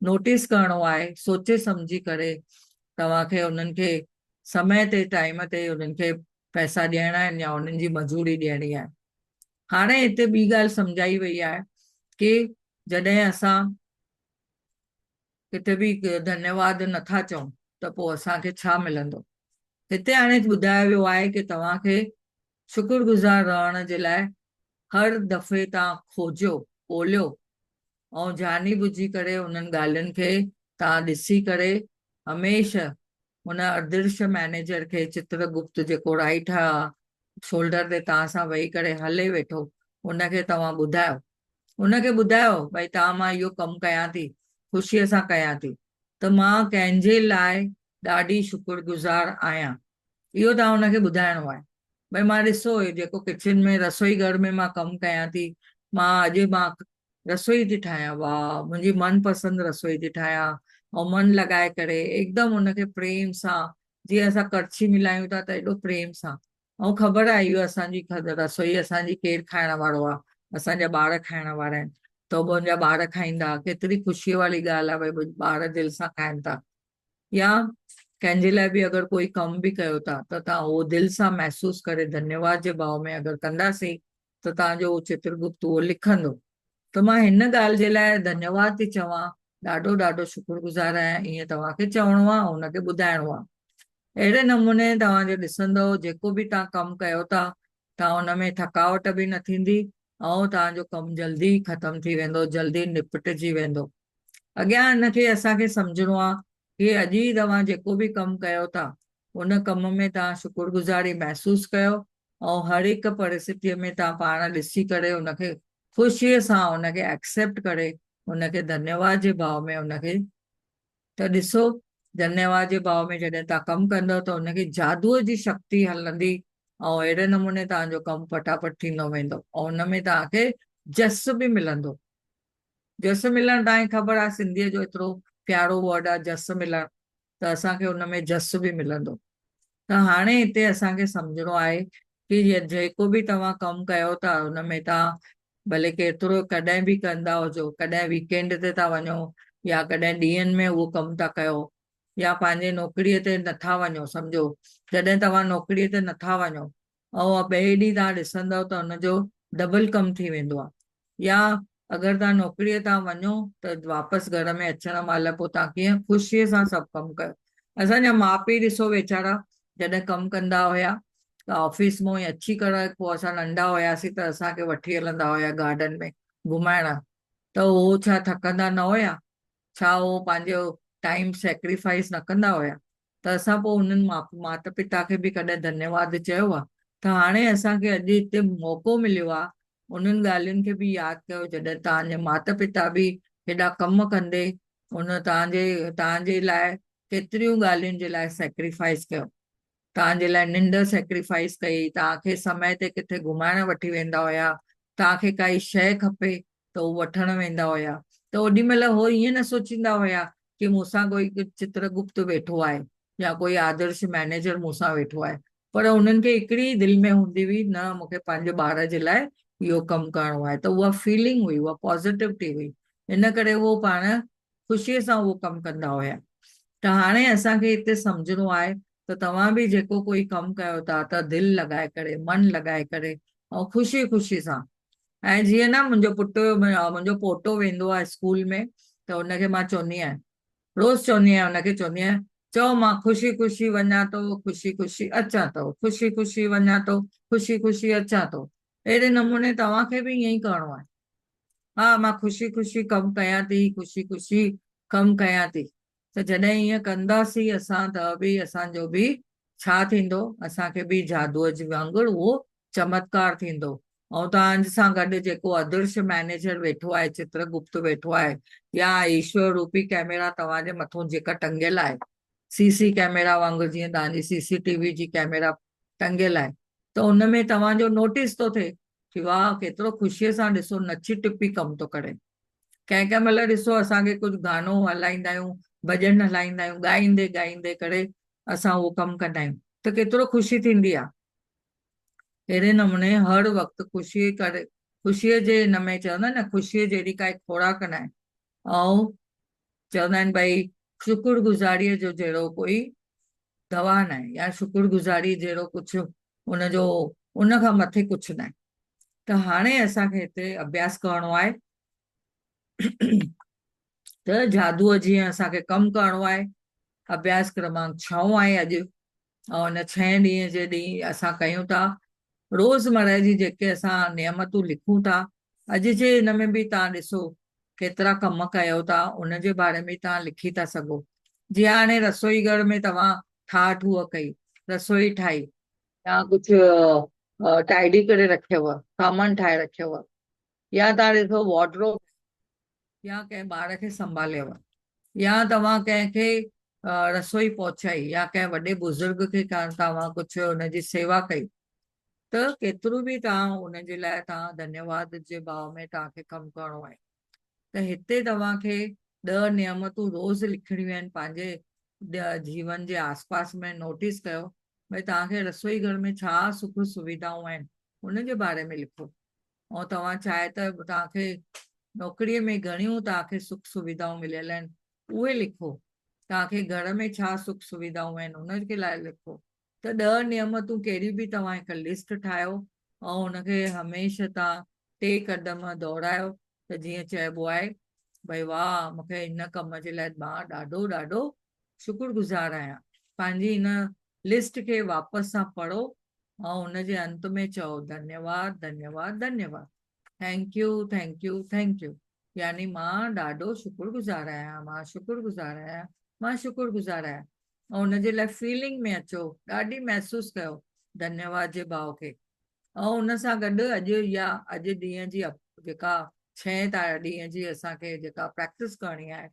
नोटिस करिणो आहे, सोचे सम्झी करे तव्हांखे उन्हनि खे समय ते टाइम ते उन्हनि खे पैसा ॾियणा आहिनि या उन्हनि जी मजूरी ॾियणी आहे। हाणे हिते ॿी ॻाल्हि सम्झाई वई आहे की जॾहिं असां किथे बि धन्यवाद नथा चऊं त पोइ असांखे छा मिलंदो। हिते हाणे ॿुधायो वियो आहे की तव्हांखे शुक्रगुज़ार रहण जे लाइ हर दफ़े तव्हां खोजियो, ॻोल्हियो ऐं जानी बुझी करे उन्हनि ॻाल्हियुनि खे तव्हां ॾिसी करे हमेशह हुन अदृश्य मैनेजर खे, चित्रगुप्त जेको राइट शोल्डर ते तव्हां सां वेही करे हले वेठो, उनखे तव्हां ॿुधायो, उनखे ॿुधायो भई तव्हां मां इहो कमु कयां थी, ख़ुशीअ सां कयां थी, त मां कंहिंजे लाइ ॾाढी शुक्रगुज़ार आहियां। इहो तव्हां हुनखे ॿुधाइणो आहे। भई मां ॾिसो जेको किचन में रसोई घर में मां कमु कयां थी, अॼु मां रसोई थी ठाहियां, वाह मुंहिंजी मनपसंदि रसोई थी ठाहियां, ऐं मन लॻाए करे एकदमि हुनखे प्रेम सां, जीअं असां कड़छी मिलायूं था त एॾो प्रेम सां, ऐं ख़बर आहे इहो असांजी रसोई असांजी केरु खाइण वारो आहे, असांजा ॿार खाइण वारा आहिनि, त मुंहिंजा ॿार खाईंदा, केतिरी ख़ुशीअ वारी ॻाल्हि आहे भई ॿार दिलि सां खाइनि था। या कंहिंजे लाइ बि अगरि कोई कमु बि कयो था त तव्हां उहो दिलि सां महसूस करे धन्यवाद जे भाव में अगरि कंदासीं त तव्हांजो उहो चित्रगुप्त उहो लिखंदो। त मां हिन ॻाल्हि जे लाइ धन्यवाद थी चवां, ॾाढो ॾाढो शुक्रगुज़ार आहियां, ईअं तव्हांखे चवणो आहे, हुनखे ॿुधाइणो आहे। अहिड़े नमूने तव्हांजो ॾिसंदव जेको बि तव्हां कमु कयो था, तव्हां हुन में थकावट बि न थींदी ऐं तव्हांजो कमु जल्दी ख़तमु थी वेंदो, जल्दी निपटजी वेंदो। अॻियां हिनखे असांखे सम्झणो आहे कि अॼु ई तव्हां जेको बि कमु कयो था उन कम में तव्हां शुक्रगुज़ारी महसूस कयो ऐं हर हिकु परिस्थितीअ में तव्हां पाण ॾिसी करे उनखे ख़ुशीअ सां उनखे एक्सेप्ट करे उनखे धन्यवाद जे भाव में उनखे, त ॾिसो धन्यवाद जे भाव में जॾहिं तव्हां कमु कंदव त उनखे जादूअ जी शक्ति हलंदी ऐं अहिड़े नमूने तव्हांजो कमु फटाफट थींदो वेंदो ऐं उनमें तव्हांखे जस बि मिलंदो। जस मिलणु तव्हांखे ख़बर आहे सिंधीअ जो एतिरो प्यारो वर्ड आहे जस मिलणु, त असांखे उनमें जस बि मिलंदो। त हाणे हिते असांखे सम्झणो आहे कि जेको बि तव्हां कमु कयो था हुनमें तव्हां भले केतिरो कॾहिं बि कंदा हुजो, कॾहिं वीकेंड ते था वञो या कॾहिं ॾींहंनि में उहो कमु था कयो या पंहिंजे नौकरीअ ते नथा वञो, सम्झो जॾहिं तव्हां नौकरीअ ते नथा वञो ऐं ॿिए ॾींहुं तव्हां ॾिसंदव त हुनजो डबल कमु थी वेंदो आहे, या अगरि तव्हां नौकरीअ तां वञो त वापसि घर में अचण महिल पोइ तव्हां कीअं ख़ुशीअ सां सभु कमु कयो। असांजा माउ पीउ ॾिसो वेचारा जॾहिं कमु कंदा हुया त ऑफिस मां ई अची करे, पोइ असां नंढा हुयासीं त असांखे वठी हलंदा हुया गार्डन में घुमाइण, त उहो छा थकंदा न हुया, छा उहो पंहिंजो टाइम सेक्रीफाइस न कंदा हुया, त असां पोइ उन्हनि माता पिता खे बि कॾहिं धन्यवाद चयो आहे। त हाणे असांखे अॼु हिते मौक़ो मिलियो आहे उन्हनि ॻाल्हियुनि खे बि यादि कयो जॾहिं तव्हांजे माता पिता बि हेॾा कमु कंदे उन तव्हांजे लाइ केतिरियूं ॻाल्हियुनि जे लाइ सेक्रीफाइस कयो, तव्हांजे लाइ निंड सेक्रीफाइस कई, तव्हांखे समय ते किथे घुमाइण वठी वेंदा हुया, तव्हांखे काई शइ खपे त उहो वठण वेंदा हुया, त ओॾी महिल हो ईअं न सोचींदा हुया कि मूंसां कोई चित्रगुप्त वेठो आहे या कोई आदर्श मैनेजर मूंसां वेठो आहे, पर उन्हनि खे हिकिड़ी दिलि में हूंदी हुई न मूंखे पंहिंजे ॿार जे लाइ इहो कमु करिणो आहे, त उहा फीलिंग हुई, उहा पॉज़िटिविटी हुई, इन करे उहो पाण ख़ुशीअ सां उहो कमु कंदा हुया। त हाणे असांखे हिते सम्झणो आहे त तव्हां बि जेको कोई कमु कयो था त दिलि लॻाए करे, मन लॻाए करे ऐं ख़ुशी ख़ुशी सां। ऐं जीअं न मुंहिंजो पोटो वेंदो आहे स्कूल में त हुनखे मां चवंदी आहियां, रोज़ चवंदी आहियां हुनखे, चवंदी आहियां चओ मां ख़ुशी ख़ुशी वञा थो, ख़ुशी ख़ुशी अचां थो, ख़ुशी ख़ुशी वञा थो, ख़ुशी ख़ुशी अचां थो। अहिड़े नमूने तव्हांखे बि ईअं ई करिणो आहे। हा मां ख़ुशी ख़ुशी कमु कयां थी, ख़ुशी ख़ुशी कमु कयां थी, त जॾहिं ईअं कंदासीं असां त बि असांजो बि छा थींदो, असांखे बि जादूअ जे वांगुरु उहो चमत्कार थींदो। ऐं तव्हां सां गॾु जेको अदृश्य मैनेजर वेठो आहे, चित्रगुप्त वेठो आहे, या ईश्वर रूपी कैमरा तव्हांजे मथां जेका टंगियल आहे, सीसी कैमरा वांगुरु जीअं तव्हांजी सीसीटीवी जी कैमरा टंगियल आहे, त उन में तव्हांजो नोटिस थो थिए कि वाह केतिरो ख़ुशीअ सां ॾिसो नची टिपी कमु थो करे। कंहिं कंहिं महिल ॾिसो असांखे कुझु गानो हलाईंदा आहियूं, भॼन हलाईंदा आहियूं, ॻाईंदे ॻाईंदे करे असां उहो कमु कंदा आहियूं त केतिरो ख़ुशी थींदी आहे। अहिड़े नमूने हर वक़्तु ख़ुशी करे, ख़ुशीअ जे हिन में चवंदा आहिनि न, ख़ुशीअ जहिड़ी काई खोराक न आहे। ऐं चवंदा आहिनि भई शुक्रगुज़ारीअ जो जहिड़ो कोई दवा न आहे, या शुक्रगुज़ारी जहिड़ो कुझु उनजो उन खां मथे कुझु न आहे। त हाणे असांखे हिते अभ्यास करणो आहे। त जादूअ जीअं असांखे कमु करणो आहे। अभ्यास क्रमांक 6 आहे अॼु। ऐं हिन 6 ॾींहं जे ॾींहुं असां कयूं था रोज़मर्रा जी जेके असां नियमतूं लिखूं था। अॼु जे हिन में बि तव्हां ॾिसो केतिरा कम कयो था, उन जे बारे में तव्हां लिखी था सघो। जीअं हाणे रसोई घर में तव्हां ठाठ हूअ कई, रसोई ठाही, या कुझु टाइडी करे रखियव, सामान ठाहे रखियव, या तव्हां ॾिसो वॉर्डरोब, या कंहिं ॿार खे संभालियव, या तव्हां कंहिंखे रसोई पहुचाई, या कंहिं वॾे बुज़ुर्ग खे तव्हां कुझु हुनजी सेवा कई, त केतिरो बि तव्हां हुनजे लाइ तव्हां धन्यवाद जे भाव में तव्हांखे कमु करणो आहे। त हिते तव्हांखे 10 नियमतूं रोज़ लिखणियूं आहिनि। पंहिंजे जीवन जे आसपास में नोटिस कयो भई तव्हांखे रसोई घर में छा सुख सुविधाऊं आहिनि, उनजे बारे में लिखो। ऐं तव्हां चाहे त तव्हांखे नौकरीअ में घणियूं तव्हांखे सुख सुविधाऊं मिलियल आहिनि, उहे लिखो। तव्हांखे घर में छा सुख सुविधाऊं आहिनि उनजे लाइ लिखो। त 10 नियमतूं कहिड़ी बि तव्हां हिकु लिस्ट ठाहियो ऐं हुनखे हमेशह तव्हां 3 क़दम दौड़ायो। त जीअं चइबो आहे भई वाह मूंखे हिन कम जे लाइ मां ॾाढो ॾाढो शुक्रगुज़ार आहियां। पंहिंजी हिन लिस्ट खे वापसि सां पढ़ो ऐं हुनजे अंत में चओ धन्यवाद धन्यवाद धन्यवाद, thank you thank you thank U. यानी मां ॾाढो शुक्रगुज़ार आहियां, मां शुक्रगुज़ार आहियां, मां शुक्रगुज़ार आहियां। ऐं हुनजे लाइ फीलिंग में अचो, ॾाढी महसूसु कयो धन्यवाद जे भाव खे। ऐं हुन सां गॾु अॼु या अॼु ॾींहं जी जेका 6 ॾींहं जी असांखे जेका प्रैक्टिस करणी आहे,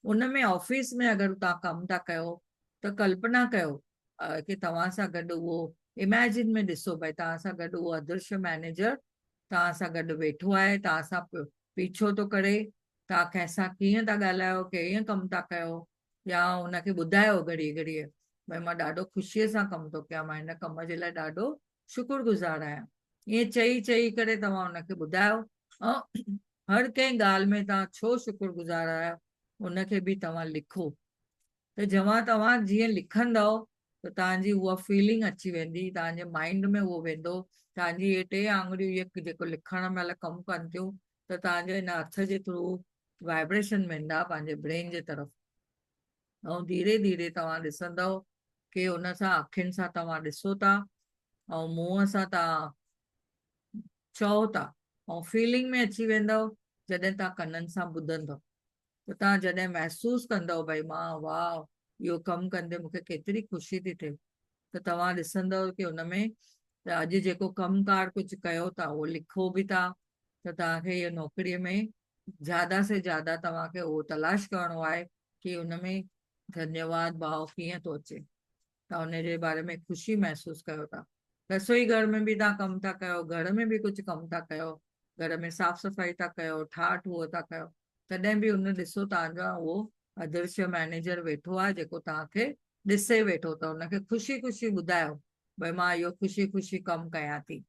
उन में ऑफिस में अगरि तव्हां कमु था कयो त कल्पना कयो कि तव्हां सां गॾु उहो इमेजिन में ॾिसो भई तव्हां सां गॾु उहो अदृश्य मैनेजर तव्हां सां गॾु वेठो आहे, तव्हां सां पीछो थो करे, तव्हां कंहिंसां कीअं था ॻाल्हायो, कीअं कमु था कयो, या हुनखे ॿुधायो घड़ी घड़ीअ भई मां ॾाढो ख़ुशीअ सां कमु थो कयां, मां हिन कम जे लाइ ॾाढो शुक्रगुज़ार आहियां। ईअं चई चई करे तव्हां हुनखे ॿुधायो। ऐं हर कंहिं ॻाल्हि में तव्हां छो शुक्रगुज़ार आहियो उनखे बि तव्हां लिखो। त तव्हां जीअं लिखंदव त तव्हांजी उहा फीलिंग अची वेंदी, तव्हांजे माइंड में उहो वेंदो। तव्हांजी इहे 3 आङुरियूं इहे जेको लिखण महिल कमु कनि थियूं त तव्हांजे हिन हथ जे थ्रू वाइब्रेशन वेंदा पंहिंजे ब्रेन जे तरफ़। ऐं धीरे धीरे तव्हां ॾिसंदव कि हुन सां अखियुनि सां तव्हां ॾिसो था ऐं मुंहं सां तव्हां चओ था ऐं फीलिंग में अची वेंदव जॾहिं तव्हां कननि सां ॿुधंदव। त तव्हां जॾहिं महसूसु कंदव भई मां वाह इहो कमु कंदे मूंखे केतिरी ख़ुशी थी थिए, त तव्हां ॾिसंदव कि हुनमें त अॼु जेको कमुकार कुझु कयो था उहो लिखो बि था। त तव्हांखे इहो नौकरीअ में ज्यादा से ज्यादा तव्हांखे उहो तलाश करणो आहे कि हुनमें धन्यवाद भाव कीअं थो अचे। तव्हां हुनजे बारे में ख़ुशी महसूसु कयो था। रसोई घर में बि तव्हां कमु था कयो, घर में बि कुझु कमु था कयो, घर में साफ़ सफ़ाई था कयो, ठाठ हूअ था कयो, तॾहिं बि हुन ॾिसो तव्हांजा उहो अदृश्य मैनेजर वेठो आहे जेको तव्हांखे ॾिसे वेठो, त हुनखे ख़ुशी ख़ुशी ॿुधायो भई मां इहो ख़ुशी ख़ुशी कमु कयां थी।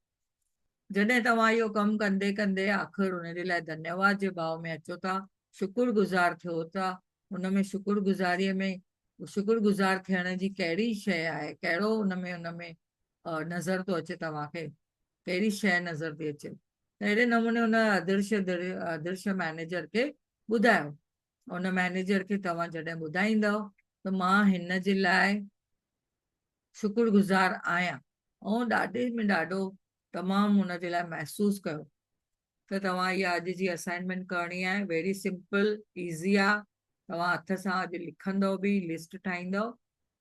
जॾहिं तव्हां इहो कमु कंदे कंदे आख़िर हुनजे लाइ धन्यवाद जे भाव में अचो था, शुक्रगुज़ार थियो था, हुन में शुक्रगुज़ारीअ में शुक्रगुज़ार थियण जी कहिड़ी शइ आहे, कहिड़ो हुनमें नज़र थो अचे, तव्हांखे कहिड़ी शइ नज़र थी अचे। त अहिड़े नमूने हुन अदृश्य मैनेजर खे ॿुधायो। हुन मैनेजर खे तव्हां जॾहिं ॿुधाईंदव त मां हिन जे लाइ शुक्रगुज़ार आहियां ऐं ॾाढे में ॾाढो तमामु हुनजे लाइ महसूसु कयो। त तव्हां इहा अॼु जी असाइनमेंट करणी आहे, वेरी सिंपल ईज़ी आहे। तव्हां हथ सां अॼु लिखंदव बि, लिस्ट ठाहींदव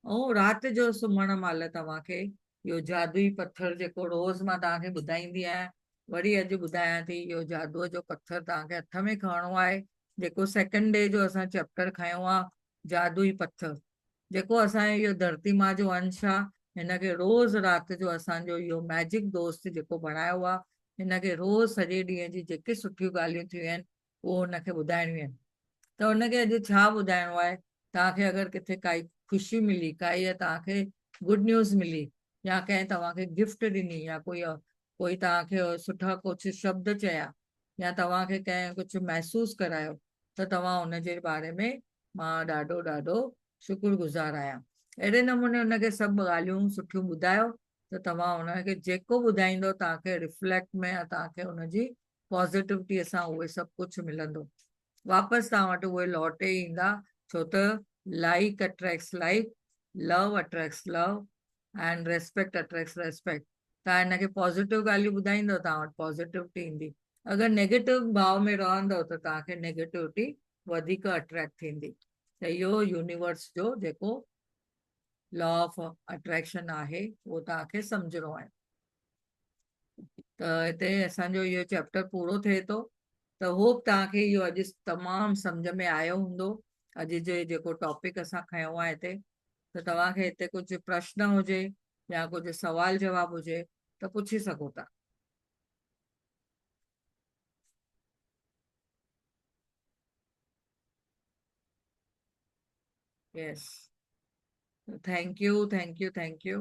ऐं राति जो सुम्हण महिल तव्हांखे इहो जादुई पत्थर जेको रोज़ मां तव्हांखे ॿुधाईंदी आहियां, वरी अॼु ॿुधायां थी, इहो जादूअ जो पत्थर तव्हांखे हथ में खणणो आहे, जेको सेकेंड डे जो असां चैप्टर खयो आहे जादुई पत्थर, जेको असांजो इहो धरती मां जो अंश आहे। हिनखे रोज़ राति जो असांजो इहो मैजिक दोस्त जेको बणायो आहे हिनखे रोज़ सॼे ॾींहं जी जेके सुठियूं ॻाल्हियूं थियूं आहिनि उहो हुनखे ॿुधाइणियूं आहिनि। त हुनखे अॼु छा ॿुधाइणो आहे? तव्हांखे अगरि किथे काई ख़ुशी मिली, काई तव्हांखे गुड न्यूज़ मिली, या कंहिं तव्हांखे गिफ्ट ॾिनी, या कोई कोई तव्हांखे सुठा कुझु शब्द चया, या तव्हांखे कंहिं कुझु महसूसु करायो, त तव्हां हुनजे बारे में मां ॾाढो ॾाढो शुक्रगुज़ार आहियां। अहिड़े नमूने हुनखे सभु ॻाल्हियूं सुठियूं ॿुधायो, त तव्हां हुनखे जेको ॿुधाईंदो तव्हांखे रिफ्लेक्ट में तव्हांखे हुनजी पॉज़िटिविटीअ सां उहे सभु कुझु मिलंदो, वापसि तव्हां वटि उहे लौटे ईंदा। छो त like attracts like, love attracts love, and respect attracts respect. तव्हां हिनखे पॉज़िटिव ॻाल्हियूं ॿुधाईंदव, तव्हां वटि पॉज़िटिविटी ईंदी। अगरि नेगेटिव भाव में रहंदव त तव्हांखे नेगेटिविटी वधीक अट्रैक्ट थींदी। त इहो यूनिवर्स जो जेको लॉ ऑफ अट्रैक्शन आहे उहो तव्हांखे सम्झणो आहे। त हिते असांजो इहो चैप्टर पूरो थिए थो। त होप तव्हांखे इहो अॼु तमामु सम्झ में आयो हूंदो, अॼु जो जेको टॉपिक असां खयो आहे हिते। त तव्हांखे हिते कुझु प्रश्न हुजे या कुझु सवाल जवाब हुजे त पुछी सघो था। Yes, thank you, thank you, thank U.